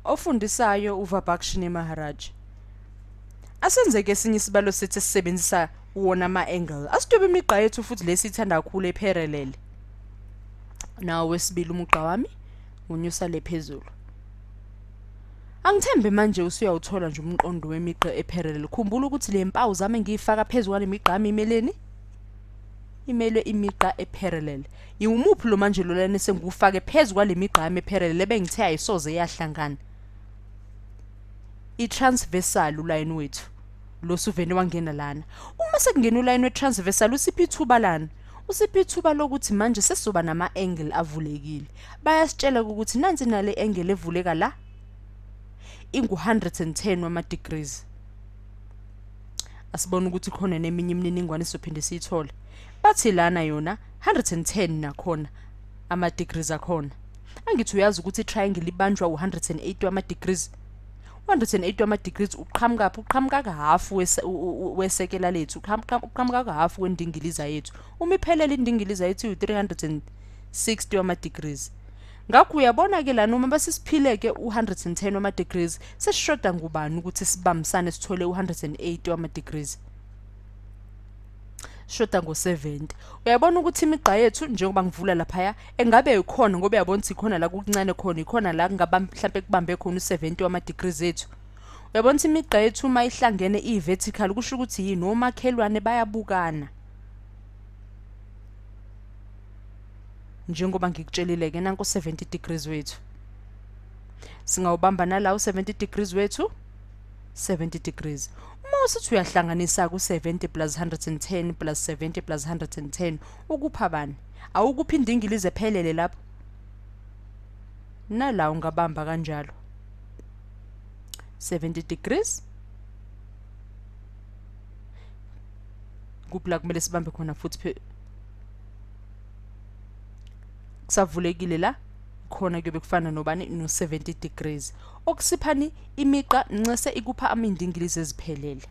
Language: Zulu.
Ofundisayo uVabhakshini Maharaj. Asenzeke esinye isibalo sethi sisebenzisa wona ama-angle. Asithobe imigqa yethu futhi lesithanda kakhulu eparallel. Nawo wesibili umugqa wami unyusa le phezulu. Angithembe manje usuyawuthola nje umqondo wemigqa eparallel. Khumbula ukuthi le mpawu zami ngiyifaka phezulu kwale migqa yami imeleni. Imele imigqa eparallel. Yiwumuphi lo manje lo lana sengufake phezulu kwale migqa yami eparallel ebengithe ayisoze yahlangana. I-transversal uline wethu. Lo suvene wangena lana. Uma sekungena uline we-transversal usiphi ithuba lana? Usiphi ithuba lokuthi manje sesizoba nama-angle avulekile. Bayasitshela ukuthi nansi nale angle evuleka la ingu-110 wama-degrees. Asibona ukuthi khona neminye imininingwane sizophinde siyithole. Bathi lana yona 110 nakhona ama-degrees akhona. Angithi uyazi ukuthi i-triangle ibanjwa u-180 wama-degrees. 180 wama-degrees uqhamuka half wesekela lethu, uqhamuka half wendingiliza yethu. Uma iphelele indingiliza yethu u-360 wama-degrees. Ngakho uyabona ke lana uma basisiphile ke u-110 wama-degrees sesishoda ngubani ukuthi sibambisane sithole u-180 wama-degrees. Shoda ngo-70. Uyabona ukuthi imigqa yethu njengoba ngivula laphaya engabe ikhona ngoba uyabona ukuthi ikhona la kuncane khona ikhona la ngaba mhlambe kubambe khona u-70 wama-degrees ethu. Uyabona ukuthi imigqa yethu uma ihlangene i-vertical kusho ukuthi yini omakhelwane bayabukana. Njengoba ngikutshelile ke nanku 70 degrees wethu. Singawubamba nala u-70 degrees wethu 70 degrees. Uma usuthi uyahlanganisa ku-70 plus 110 plus 70 plus 110 ukupha bani? Awukuphi indingilize ephelele lapho? Nala ungabamba kanjalo 70 degrees. Kuphi la kumele sibambe khona futhi kusavulekile la khona kuyobe kufana nobani no-70 degrees. Okusiphani imigqa ncese ikupha amindingilize eziphelele.